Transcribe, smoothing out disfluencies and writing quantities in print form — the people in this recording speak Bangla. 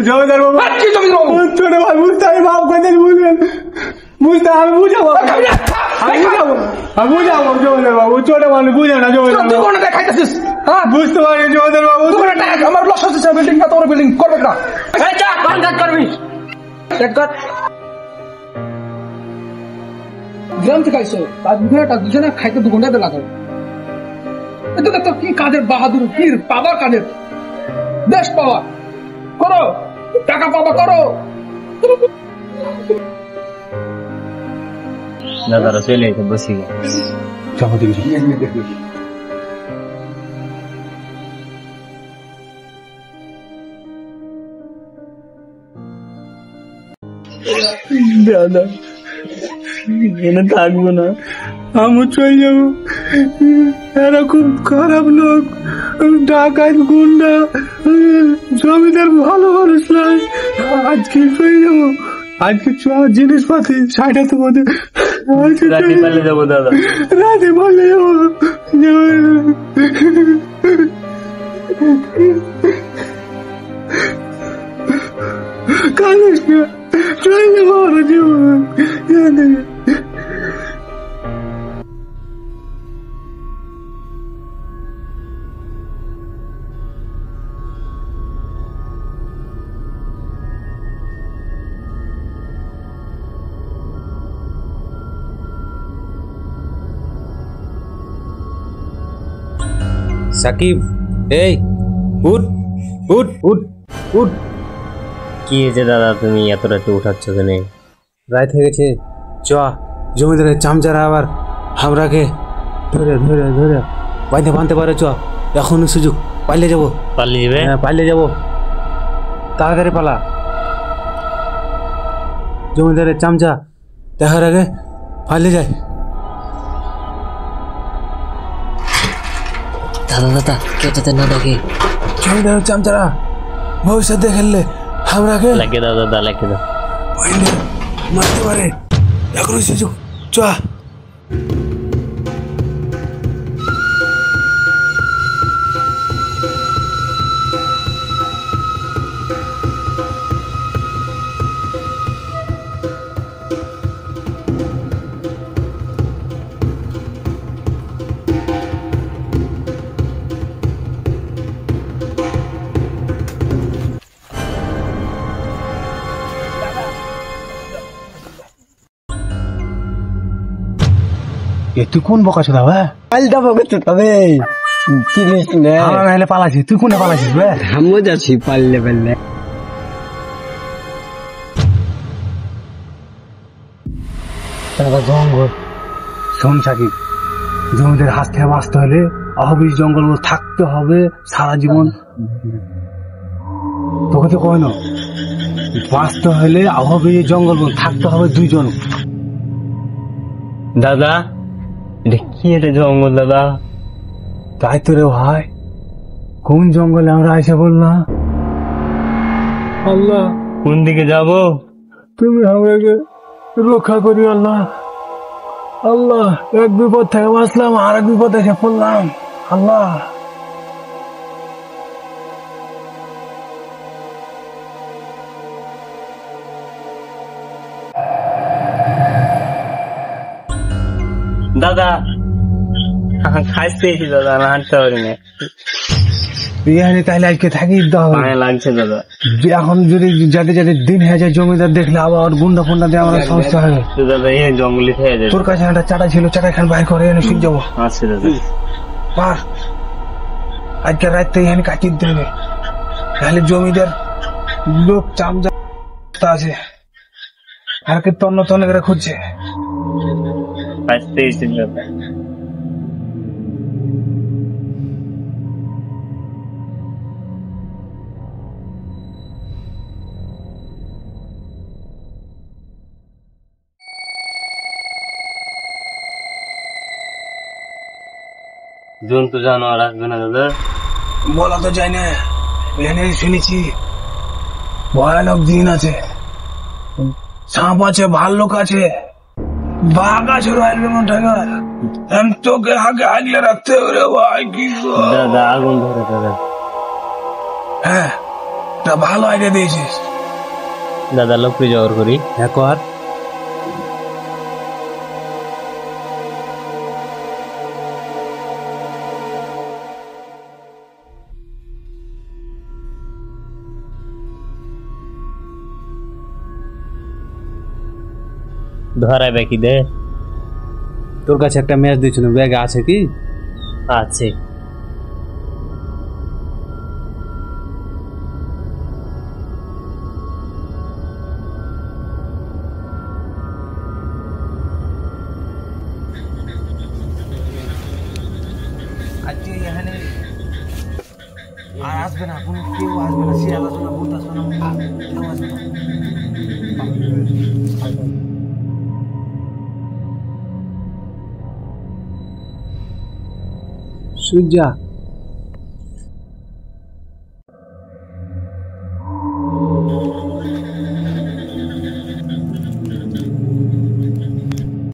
জমিদার বাবু জমিদার বাবু ছোট ভাই বুঝতে আমি মাফ করে বুঝলেন বুঝতে আমি বুঝাবো জমিদার বাবু ছোট মানুষ বুঝে না জমিদার বুঝতে পারি জমিদার বাবু আমার লস হচ্ছে বিল্ডিং না তোর বিল্ডিং করবে না করবি গ্রাম থেকে আইসো তার দুজনে খাইতে 2 ঘন্টা লাগবে এটা তো কি কাজের বাহাদুর কি পাওয়া কাজের দেশ পাওয়া করো টাকা পাওয়া করো দাদারা চলে এসে বসে যাবো দিকে দাদা এনে থাকবো না আমি চলে যাবো এরা খুব খারাপ লোক ডাকাত গুন্ডা জমিদার ভালো মানুষ নয় আজকে চলে যাবো আজকে জিনিসপাতি সাইডাতে বোধ রাতে পারলে যাবো দাদা রাতে বললে যাবো কালিস না চলে যাবো ওরা জীবন সাকিব এই উঠ উঠ উঠ উঠ কি হয়েছে দাদা তুমি এত রাতে উঠাচ্ছ কেন রাত হয়ে গেছে চ জমিদারের চামচারা আবার হামরাকে ধরে ধরে ধরে বাইতে বাঁধতে পারে চ এখনই সুযোগ পালিয়ে যাবো পালিয়ে যাবে হ্যাঁ পালিয়ে যাবো তাড়াতাড়ি পালা জমিদারের চামচা দেখার আগে পালিয়ে যায় দাদা দাদা কেটে না দেখে জমিদারের চামচারা ভবিষ্যৎ দেখলে হামরাকে লাগে দাও দাদা লাগে দাও পাইলে মারতে পারে এখনই সুযোগ চ তুই কোন বকা ছিল পাল্টা বকে তবে চিনিস না আমার নাহলে পালাছিস তুই কোনে পালাছিস বে আমিও যাচ্ছি পারলে পারলে জঙ্গল শোন সাকিব জমিদের হাত থেকে বাঁচতে হলে অহবিষ জঙ্গল থাকতে হবে সারা জীবন তোকে তো কয় না বাঁচতে হলে অহবিষ জঙ্গল থাকতে হবে 2 জন দাদা এটা কি এটা জঙ্গল দাদা তাই তো রে ভাই কোন জঙ্গলে আমরা এসে বললাম আল্লাহ কোন দিকে যাব তুমি আমাকে রক্ষা করি আল্লাহ আল্লাহ এক বিপদ থেকে বাঁচলাম আর এক বিপদ এসে পড়লাম আল্লাহ দাদা খাইতে পেয়েছি দাদা আমি হাঁটতে পারি না বিরিয়ানি তাহলে আজকে থাকি পায়ে লাগছে দাদা এখন যদি যাতে যাতে দিন হয়ে যায় জমিদার দেখলে আবার গুন্ডা ফুন্ডা দিয়ে আমার সমস্যা হবে দাদা এই জঙ্গলি থেকে যায় তোর কাছে একটা চাটা ছিল চাটা খান বাইর করে এনে শুয়ে যাবো আচ্ছা দাদা পার আজকে রাত এখানে কাটিয়ে দিতে হবে তাহলে জমিদার লোক চামচা আছে আর কে তন্ন তন্ন করে খুঁজছে খাইতে পেয়েছি দাদা জন্তু জানোয়ার আসবে না দাদা বলা তো যায় না এখানে শুনেছি ভয়ানক দিন আছে সাপ আছে, ভাল্লুক আছে, বাঘ আছে, রয়্যাল বেঙ্গল টাইগার। তোকে আগে আগলে রাখতে হবে রে ভাই। কি গো? দাদা আগুন ধরে দাদা। হ্যাঁ, এটা ভালো আইডিয়া দিয়েছিস। দাদা লোকপ্রিয় জোগাড় করি। হ্যাঁ কর। ধরায় বাকি দে তোর কাছে একটা ম্যাচ দিয়েছিল, ব্যাগে আছে কি? আছে। আর আসবে না, কোনো কেউ আসবে না, শিয়াল আসবে না, ভূত আসবে না, কেউ আসবে না। সূর্যা